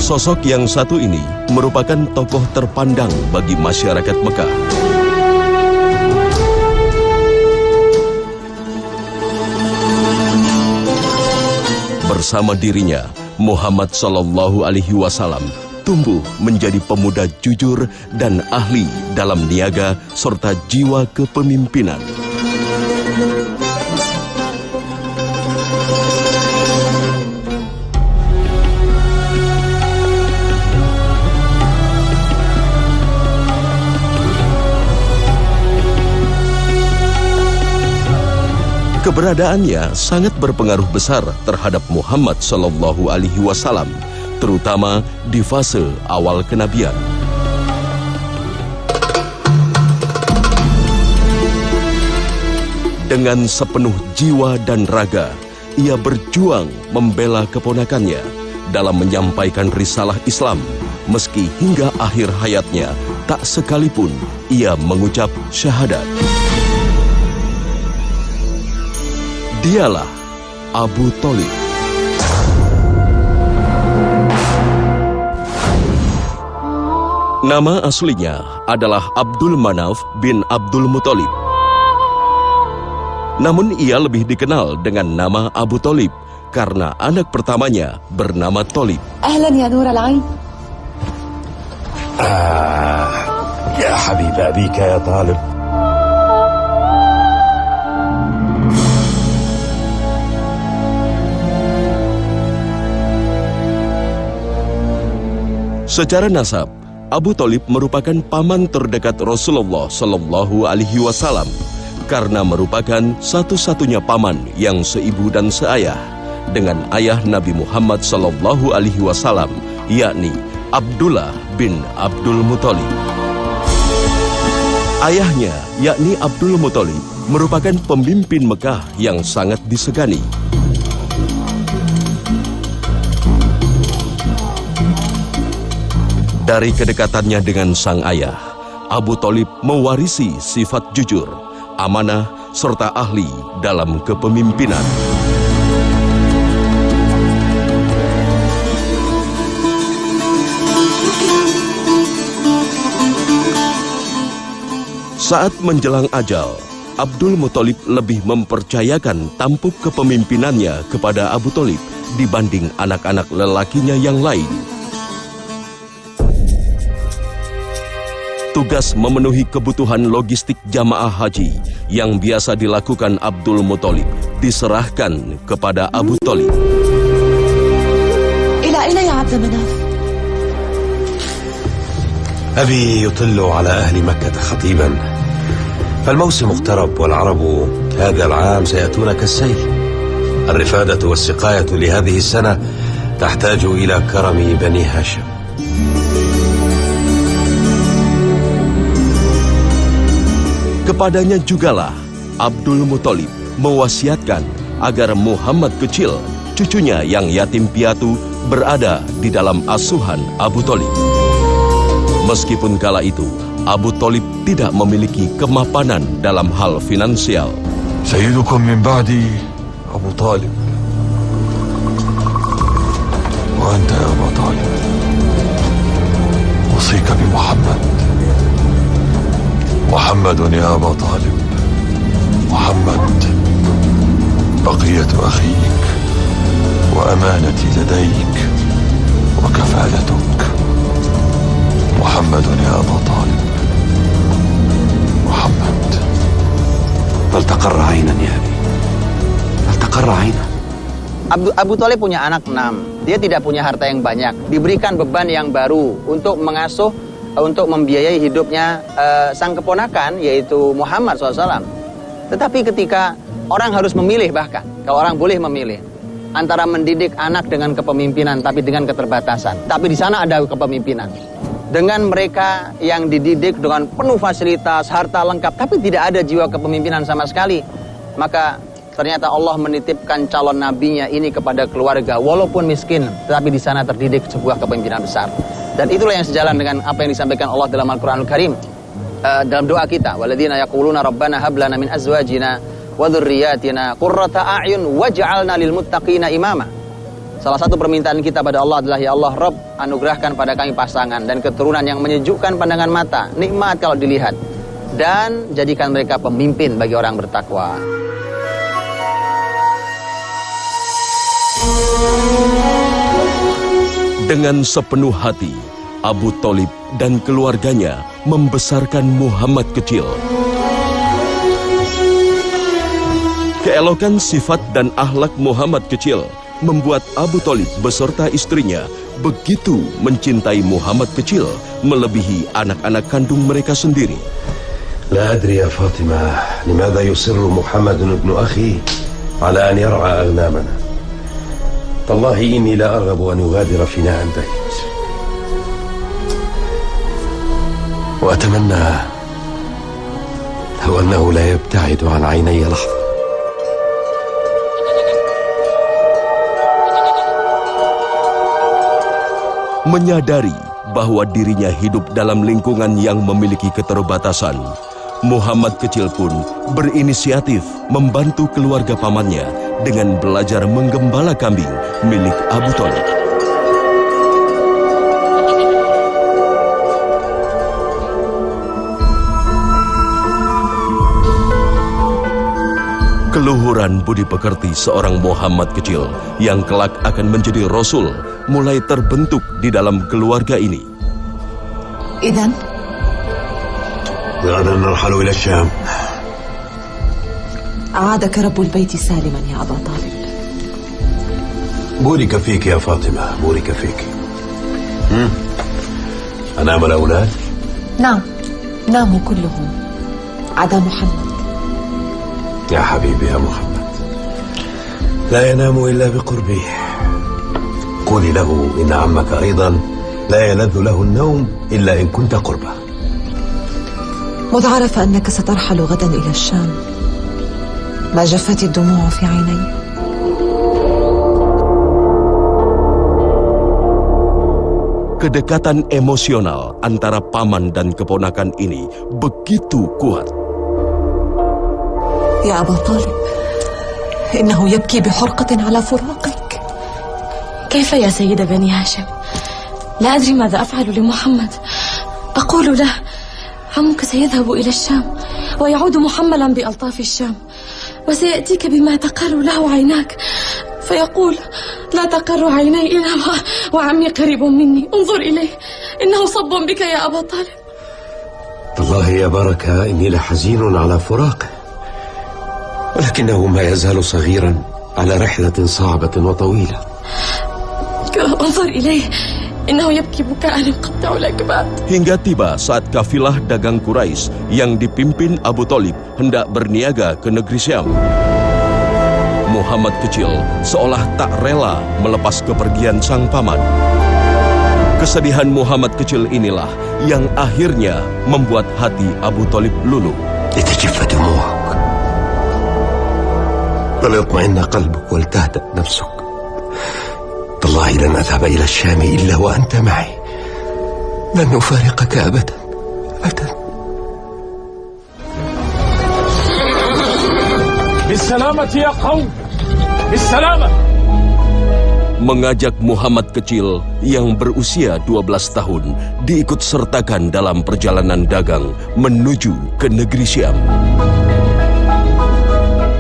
Sosok yang satu ini merupakan tokoh terpandang bagi masyarakat Mekah. Bersama dirinya, Muhammad Sallallahu Alaihi Wasallam tumbuh menjadi pemuda jujur dan ahli dalam niaga serta jiwa kepemimpinan. Keberadaannya sangat berpengaruh besar terhadap Muhammad Sallallahu Alaihi Wasallam, terutama di fase awal kenabian. Dengan sepenuh jiwa dan raga, ia berjuang membela keponakannya dalam menyampaikan risalah Islam, meski hingga akhir hayatnya tak sekalipun ia mengucap syahadat. Dialah Abu Thalib. Nama aslinya adalah Abdul Manaf bin Abdul Muthalib. Namun ia lebih dikenal dengan nama Abu Thalib karena anak pertamanya bernama Thalib. Ahlan ya Nur al-Ain. Ya habib abika ya Talib. Secara nasab, Abu Thalib merupakan paman terdekat Rasulullah Sallallahu Alaihi Wasallam karena merupakan satu-satunya paman yang seibu dan seayah dengan ayah Nabi Muhammad Sallallahu Alaihi Wasallam, yakni Abdullah bin Abdul Muthalib. Ayahnya, yakni Abdul Muthalib, merupakan pemimpin Mekah yang sangat disegani. Dari kedekatannya dengan sang ayah, Abu Thalib mewarisi sifat jujur, amanah, serta ahli dalam kepemimpinan. Saat menjelang ajal, Abdul Muthalib lebih mempercayakan tampuk kepemimpinannya kepada Abu Thalib dibanding anak-anak lelakinya yang lain. Tugas memenuhi kebutuhan logistik jamaah haji yang biasa dilakukan Abdul Muthalib diserahkan kepada Abu Thalib. Ila ila ya Abd Manaf. أبي يطل على أهل مكة خطيبا فالموسم اقترب والعرب هذا العام سيأتون كالسيل الرفادة والسقاية لهذه السنة تحتاج إلى كرم بني هاشم. Kepadanya jugalah Abdul Muthalib mewasiatkan agar Muhammad kecil, cucunya yang yatim piatu, berada di dalam asuhan Abu Thalib. Meskipun kala itu Abu Thalib tidak memiliki kemapanan dalam hal finansial. Sayyidukum min ba'di Abu Thalib. Wa anta ya Abu Thalib. Usika bi Muhammad. محمد يا أبا طالب محمد بقية أخيك وأمانتي لديك وكفالتك محمد يا أبا طالب محمد فلتقر عينا يا أبي فلتقر عينا. Abu Thalib punya anak 6. Dia tidak punya harta yang banyak. Diberikan beban yang baru untuk mengasuh, untuk membiayai hidupnya sang keponakan, yaitu Muhammad SAW. Tetapi ketika orang harus memilih, bahkan kalau orang boleh memilih antara mendidik anak dengan kepemimpinan tapi dengan keterbatasan, tapi di sana ada kepemimpinan, dengan mereka yang dididik dengan penuh fasilitas, harta lengkap, tapi tidak ada jiwa kepemimpinan sama sekali, maka ternyata Allah menitipkan calon nabinya ini kepada keluarga walaupun miskin, tetapi di sana terdidik sebuah kepemimpinan besar. Dan itulah yang sejalan dengan apa yang disampaikan Allah dalam Al-Quranul Karim, dalam doa kita, walladzina yaquluna rabbana hab lana min azwajina wa dzurriyyatina qurrata a'yun waj'alna lil muttaqina imama. Salah satu permintaan kita pada Allah adalah, ya Allah Rabb, anugerahkan pada kami pasangan dan keturunan yang menyejukkan pandangan mata, nikmat kalau dilihat, dan jadikan mereka pemimpin bagi orang bertakwa. Dengan sepenuh hati, Abu Thalib dan keluarganya membesarkan Muhammad kecil. Keelokan sifat dan akhlak Muhammad kecil membuat Abu Thalib beserta istrinya begitu mencintai Muhammad kecil melebihi anak-anak kandung mereka sendiri. لا أدري يا فاطمة لماذا يصر محمد ابن أخي على أن يرعى أغنامنا. تالله إني لا أرغب أن يغادر فناء البيت، وأتمنى لو أنه لا يبتعد عن عيني لحظة. Menyadari bahwa dirinya hidup dalam lingkungan yang memiliki keterbatasan, Muhammad kecil pun berinisiatif membantu keluarga pamannya dengan belajar menggembala kambing milik Abu Thalib. Keluhuran budi pekerti seorang Muhammad kecil yang kelak akan menjadi Rasul mulai terbentuk di dalam keluarga ini. إذن غدا نرحل إلى الشام. أعادك رب البيت سالما يا أبا طالب. بورك فيك يا فاطمة، بورك فيك. أنام الأولاد؟ نعم، ناموا كلهم عدا محمد. يا حبيبي يا محمد، لا ينام إلا بقربي. قولي له إن عمك أيضا لا يلذ له النوم إلا إن كنت قربه. مذ عرف أنك سترحل غدا إلى الشام ما جفت الدموع في عيني. Kedekatan emosional antara paman dan keponakan ini begitu kuat. يا أبا طالب، إنه يبكي بحرقة على فراقك. كيف يا سيد بني هاشم؟ لا أدري ماذا أفعل لمحمد. أقول له عمك سيذهب إلى الشام ويعود محملا بألطاف الشام، وسيأتيك بما تقر له عيناك، فيقول لا تقر عيني إلا وعمي قريب مني، انظر إليه إنه صب بك يا أبا طالب. والله يا بركة إني لحزين على فراقه، ولكنه ما يزال صغيرا على رحلة صعبة وطويلة. انظر إليه إنه يبكي بكاء يقطع الأكباد. Hingga tiba saat kafilah dagang Quraisy yang dipimpin Abu Thalib hendak berniaga ke negeri Syam. Muhammad kecil seolah tak rela melepas kepergian sang paman. Kesedihan Muhammad kecil inilah yang akhirnya membuat hati Abu Thalib luluh. لتجف دموعك وليطمئن قلبك ولتهدأ نفسك. تالله لن أذهب إلى الشام إلا وأنت معي، لن أفارقك أبدا أبدا. بالسلامة يا قوم، بالسلامة. Mengajak Muhammad kecil yang berusia 12 tahun diikut sertakan dalam perjalanan dagang menuju ke negeri Syam.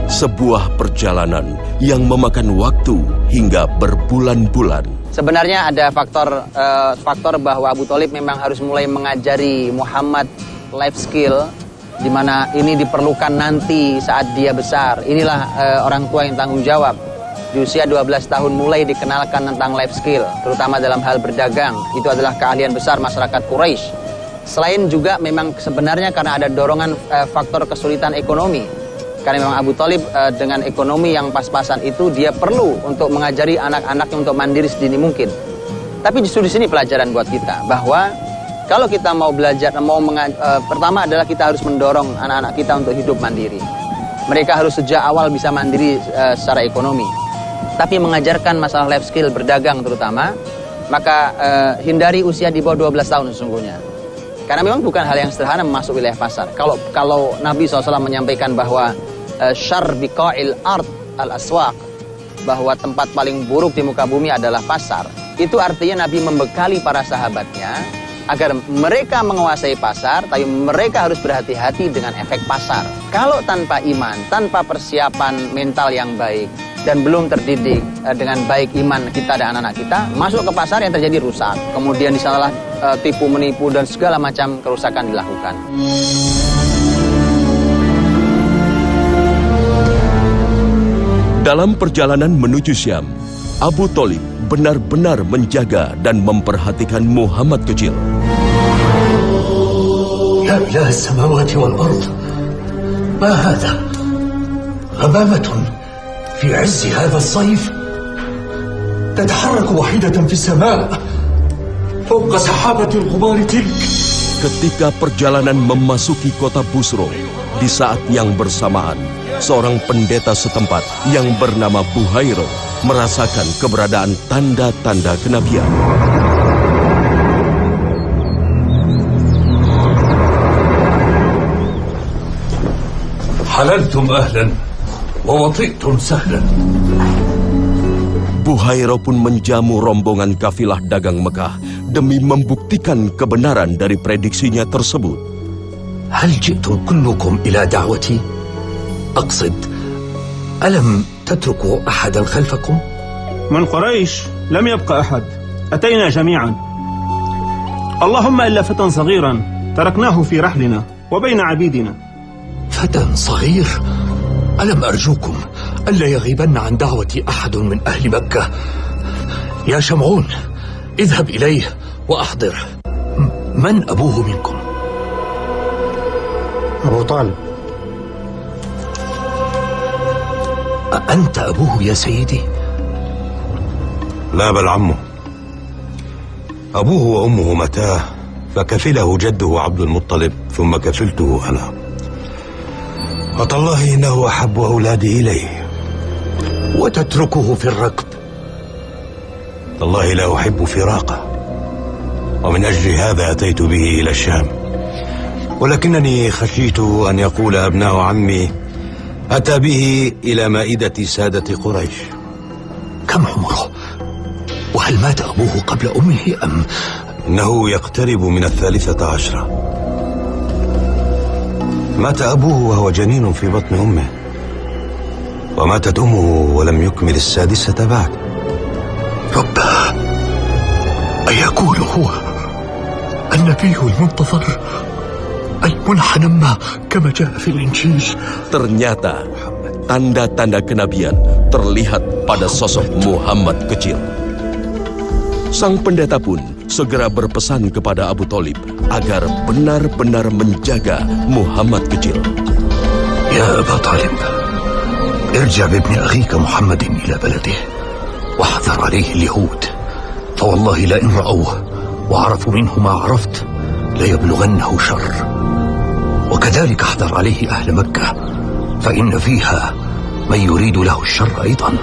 Sebuah perjalanan yang memakan waktu hingga berbulan-bulan. Sebenarnya ada faktor bahwa Abu Thalib memang harus mulai mengajari Muhammad life skill, di mana ini diperlukan nanti saat dia besar. Inilah orang tua yang tanggung jawab. Di usia 12 tahun mulai dikenalkan tentang life skill, terutama dalam hal berdagang. Itu adalah keahlian besar masyarakat Quraisy. Selain juga memang sebenarnya karena ada dorongan faktor kesulitan ekonomi. Karena memang Abu Thalib dengan ekonomi yang pas-pasan itu, dia perlu untuk mengajari anak-anaknya untuk mandiri sedini mungkin. Tapi justru di sini pelajaran buat kita, bahwa kalau kita mau belajar, pertama adalah kita harus mendorong anak-anak kita untuk hidup mandiri. Mereka harus sejak awal bisa mandiri secara ekonomi. Tapi mengajarkan masalah life skill, berdagang terutama, maka hindari usia di bawah 12 tahun sesungguhnya. Karena memang bukan hal yang sederhana masuk wilayah pasar. Kalau Nabi SAW menyampaikan bahwa syar biqa'il ard al-aswaq, bahwa tempat paling buruk di muka bumi adalah pasar, itu artinya Nabi membekali para sahabatnya agar mereka menguasai pasar, tapi mereka harus berhati-hati dengan efek pasar. Kalau tanpa iman, tanpa persiapan mental yang baik, dan belum terdidik dengan baik iman kita dan anak-anak kita, masuk ke pasar yang terjadi rusak. Kemudian di sanalah tipu menipu dan segala macam kerusakan dilakukan. Dalam perjalanan menuju Syam, Abu Thalib benar-benar menjaga dan memperhatikan Muhammad kecil. يا إله السماوات والأرض ما هذا؟ غمامة في عز هذا الصيف تتحرك وحيدة في السماء فوق سحابة الغبار تلك. Ketika perjalanan memasuki kota Busro, di saat yang bersamaan, seorang pendeta setempat yang bernama Buhairo merasakan keberadaan tanda-tanda kenabian. حللتم أهلا ووطئتم سهلا. Buhairo pun menjamu rombongan kafilah dagang Mekah demi membuktikan kebenaran dari prediksinya tersebut. هل جئتم كلكم إلى دعوتي؟ أقصد ألم تتركوا أحدا خلفكم؟ من قريش لم يبق أحد، أتينا جميعا، اللهم إلا فتى صغيرا تركناه في رحلنا وبين عبيدنا. فتى صغير؟ ألم أرجوكم ألا يغيبن عن دعوتي أحد من أهل مكة؟ يا شمعون اذهب إليه وأحضر. من أبوه منكم؟ أبو طالب. أنت أبوه يا سيدي؟ لا بل عمه. أبوه وأمه متاه فكفله جده عبد المطلب ثم كفلته أنا. وتالله إنه أحب أولادي إليه. وتتركه في الركب؟ والله لا أحب فراقه، ومن أجل هذا أتيت به إلى الشام، ولكنني خشيت أن يقول أبناء عمي أتى به إلى مائدة سادة قريش. كم عمره؟ وهل مات أبوه قبل أمه أم؟ إنه يقترب من 13. مات أبوه وهو جنين في بطن أمه، وماتت أمه ولم يكمل 6 بعد. رباه، أيكون هو النبي المنتظر المنحنى ما كما جاء في الإنجيل؟ Ternyata tanda-tanda kenabian terlihat pada sosok Muhammad kecil. Sang pendeta pun segera berpesan kepada Abu Thalib agar benar-benar menjaga Muhammad kecil. Ya Abu Talib, ارجع بابن أخيك محمد إلى بلده واحذر عليه اليهود، فوالله لئن رأوه وعرفوا منه ما عرفت ليبلغنه شر. وكذلك احذر عليه أهل مكة، فإن فيها من يريد له الشر أيضا،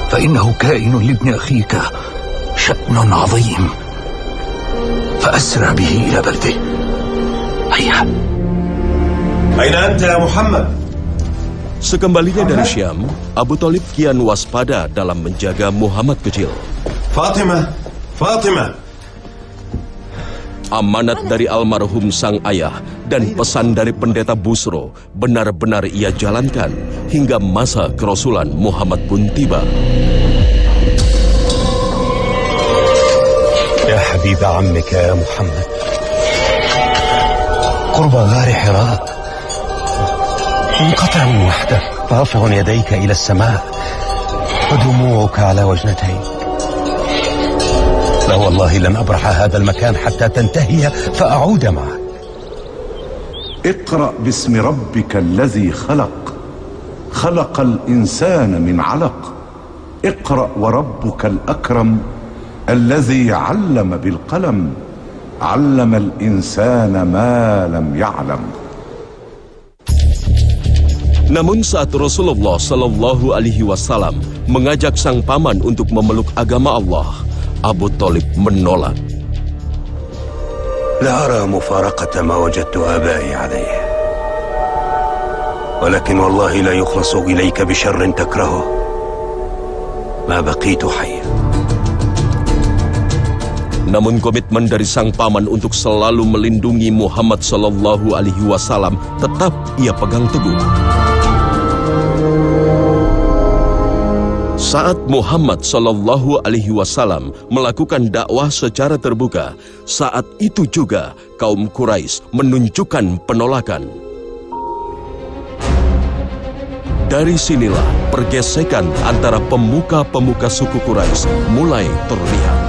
فإنه كائن لابن أخيك شأن عظيم، فأسرع به إلى بلده. هيا. أين أنت يا محمد؟ Sekembalinya dari Syam, Abu Thalib kian waspada dalam menjaga Muhammad kecil. Fatimah, Fatimah. Amanat dari almarhum sang ayah dan pesan dari pendeta Busro benar-benar ia jalankan hingga masa kerasulan Muhammad pun tiba. يا حبيب عمك يا محمد، قرب غار حراء منقطع وحده رافع يديك إلى السماء ودموعك على وجنتيك. لا والله لن أبرح هذا المكان حتى تنتهي فأعود معك. اقرأ باسم ربك الذي خلق، خلق الإنسان من علق، اقرأ وربك الأكرم الذي علم بالقلم، علم الإنسان ما لم يعلم. Namun saat Rasulullah Shallallahu Alaihi Wasallam mengajak sang paman untuk memeluk agama Allah, Abu Thalib menolak. لا أرى مفارقة ما وجدت آبائي عليه، ولكن والله لا يخلص إليك بشر تكرهه، ما بقيت حيا. Namun komitmen dari sang paman untuk selalu melindungi Muhammad Sallallahu Alaihi Wasallam tetap ia pegang teguh. Saat Muhammad Sallallahu Alaihi Wasallam melakukan dakwah secara terbuka, saat itu juga kaum Quraisy menunjukkan penolakan. Dari sinilah pergesekan antara pemuka-pemuka suku Quraisy mulai terlihat.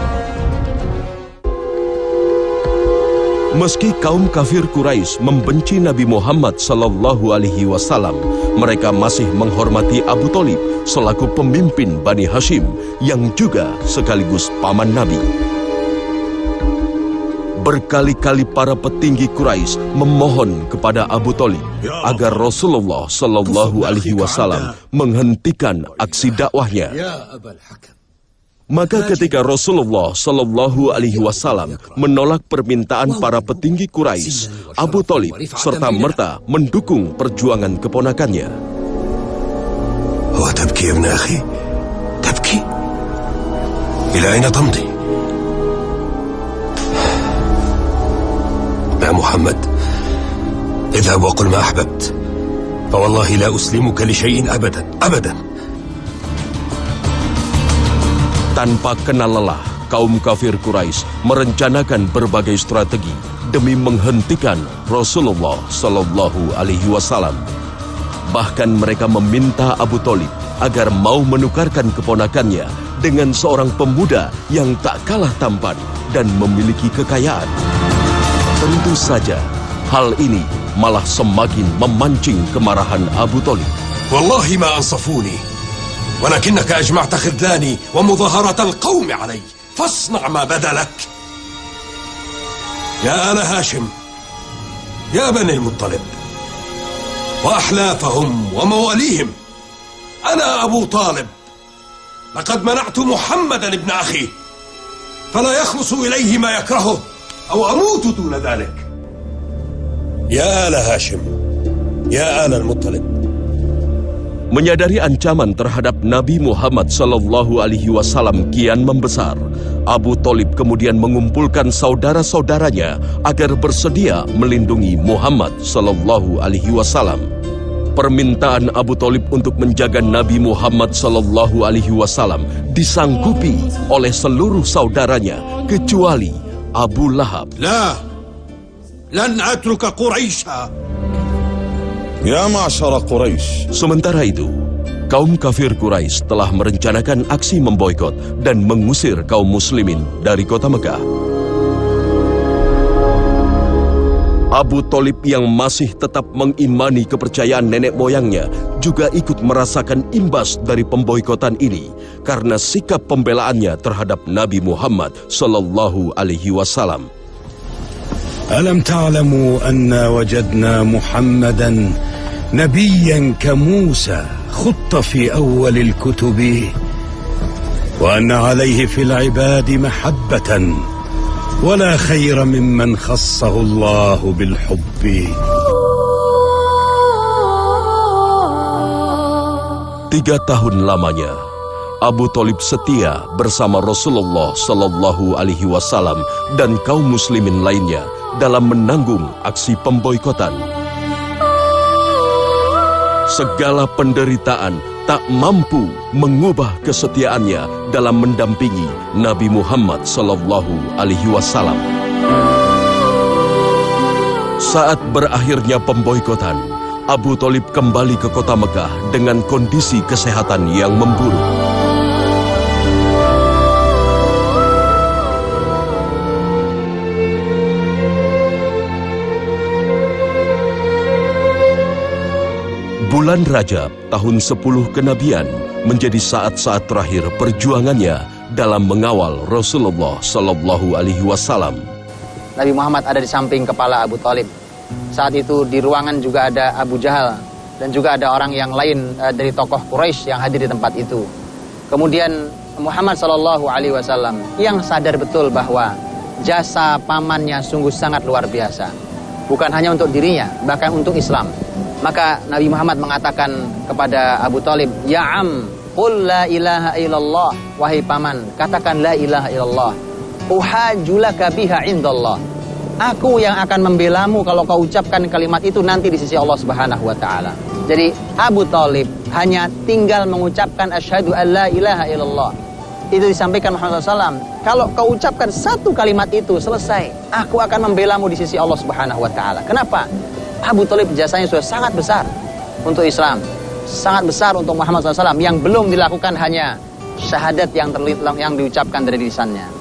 Meski kaum kafir Quraisy membenci Nabi Muhammad Sallallahu Alaihi Wasallam, mereka masih menghormati Abu Thalib selaku pemimpin Bani Hashim yang juga sekaligus paman Nabi. Berkali-kali para petinggi Quraisy memohon kepada Abu Thalib agar Rasulullah Sallallahu Alaihi Wasallam menghentikan aksi dakwahnya. Maka ketika Rasulullah Sallallahu Alaihi Wasallam menolak permintaan para petinggi Quraisy, Abu Thalib serta-merta mendukung perjuangan keponakannya. هو تبكي يا ابن أخي؟ تبكي؟ إلى أين تمضي؟ يا محمد، اذهب وقل ما أحببت، فوالله لا أسلمك لشيء أبدا أبدا. Tanpa kenal lelah, kaum kafir Quraisy merencanakan berbagai strategi demi menghentikan Rasulullah Sallallahu Alaihi Wasallam. Bahkan mereka meminta Abu Thalib agar mau menukarkan keponakannya dengan seorang pemuda yang tak kalah tampan dan memiliki kekayaan. Tentu saja, hal ini malah semakin memancing kemarahan Abu Thalib. Wallahi ma ansafuni, walakinnaka ajma'ta khidlani wa mudaharat al-qawmi alay, fasna' ma badalak. Ya ala Hashim, ya bani al-Muttalib, وأحلافهم ومواليهم، أنا أبو طالب، لقد منعت محمدا ابن أخي، فلا يخلص إليه ما يكرهه أو أموت دون ذلك. يا آل هاشم، يا آل المطلب. Menyadari ancaman terhadap Nabi Muhammad Sallallahu Alaihi Wasallam kian membesar, Abu Thalib kemudian mengumpulkan saudara-saudaranya agar bersedia melindungi Muhammad Sallallahu Alaihi Wasallam. Permintaan Abu Thalib untuk menjaga Nabi Muhammad Sallallahu Alaihi Wasallam disanggupi oleh seluruh saudaranya kecuali Abu Lahab. La, lan atruka Quraisha. Ya ma'syara Quraisy. Sementara itu, kaum kafir Quraisy telah merencanakan aksi memboikot dan mengusir kaum muslimin dari kota Mekah. Abu Thalib yang masih tetap mengimani kepercayaan nenek moyangnya juga ikut merasakan imbas dari pemboikotan ini karena sikap pembelaannya terhadap Nabi Muhammad Sallallahu Alaihi Wasallam. ألم تعلموا أن وجدنا محمدا نبيا كموسى خط في أول الكتب وأن عليه في العباد محبة ولا خير ممن خصه الله بالحب. 3 tahun lamanya Abu Thalib setia bersama Rasulullah Sallallahu Alaihi Wasallam dan kaum muslimin lainnya dalam menanggung aksi pemboikotan. Segala penderitaan tak mampu mengubah kesetiaannya dalam mendampingi Nabi Muhammad Sallallahu Alaihi Wasallam. Saat berakhirnya pemboikotan, Abu Thalib kembali ke kota Mekah dengan kondisi kesehatan yang memburuk. Bulan Rajab tahun 10 kenabian menjadi saat-saat terakhir perjuangannya dalam mengawal Rasulullah Sallallahu Alaihi Wasallam. Nabi Muhammad ada di samping kepala Abu Thalib. Saat itu di ruangan juga ada Abu Jahal dan juga ada orang yang lain dari tokoh Quraisy yang hadir di tempat itu. Kemudian Muhammad Sallallahu Alaihi Wasallam yang sadar betul bahwa jasa pamannya sungguh sangat luar biasa, bukan hanya untuk dirinya, bahkan untuk Islam. Maka Nabi Muhammad mengatakan kepada Abu Thalib, "Ya Am, Qul la ilaha illallah, wahai paman, katakan la ilaha illallah. Uhajulaka biha indallah. Aku yang akan membelamu kalau kau ucapkan kalimat itu nanti di sisi Allah Subhanahu wa taala. Jadi Abu Thalib hanya tinggal mengucapkan asyhadu an la ilaha illallah. Itu disampaikan Muhammad SAW. Kalau kau ucapkan satu kalimat itu, selesai. Aku akan membelamu di sisi Allah Subhanahu wa taala. Kenapa? Abu Thalib jasanya sudah sangat besar untuk Islam. Sangat besar untuk Muhammad SAW. Yang belum dilakukan hanya syahadat yang diucapkan dari lisannya.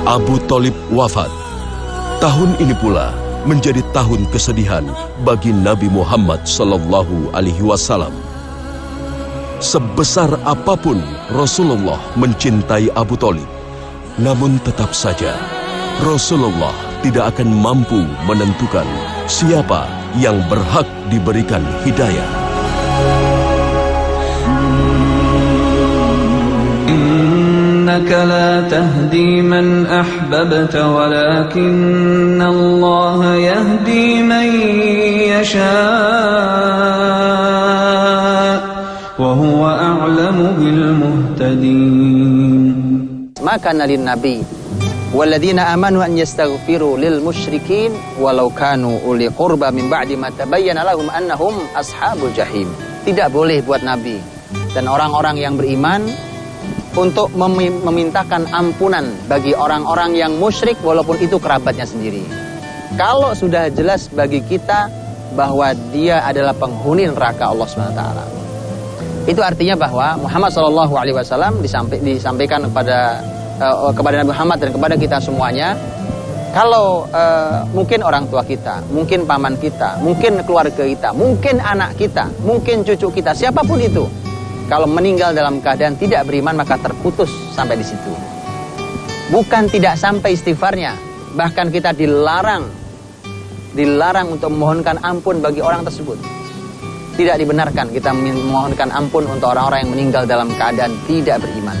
Abu Thalib wafat. Tahun ini pula menjadi tahun kesedihan bagi Nabi Muhammad sallallahu alaihi wasallam. Sebesar apapun Rasulullah mencintai Abu Thalib, namun tetap saja Rasulullah tidak akan mampu menentukan siapa yang berhak diberikan hidayah. Innaka la tahdi man ahbabta walakinna Allah yahdi man yasha wa huwa a'lamu bil muhtadin. Maka nalin nabi walladzina amanu an yastaghfiru lil musyrikin walau kanu uli qurba min ba'di ma tabayyana lahum annahum ashabul jahim. Tidak boleh buat nabi dan orang-orang yang beriman untuk memintakan ampunan bagi orang-orang yang musyrik walaupun itu kerabatnya sendiri. Kalau sudah jelas bagi kita bahwa dia adalah penghuni neraka Allah SWT. Itu artinya bahwa Muhammad SAW disampaikan kepada Nabi Muhammad dan kepada kita semuanya. Kalau mungkin orang tua kita, mungkin paman kita, mungkin keluarga kita, mungkin anak kita, mungkin cucu kita, siapapun itu, kalau meninggal dalam keadaan tidak beriman maka terputus sampai di situ. Bukan tidak sampai istighfarnya, bahkan kita dilarang untuk memohonkan ampun bagi orang tersebut. Tidak dibenarkan kita memohonkan ampun untuk orang-orang yang meninggal dalam keadaan tidak beriman.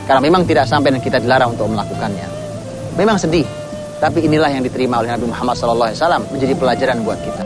Karena memang tidak sampai dan kita dilarang untuk melakukannya. Memang sedih, tapi inilah yang diterima oleh Nabi Muhammad SAW menjadi pelajaran buat kita.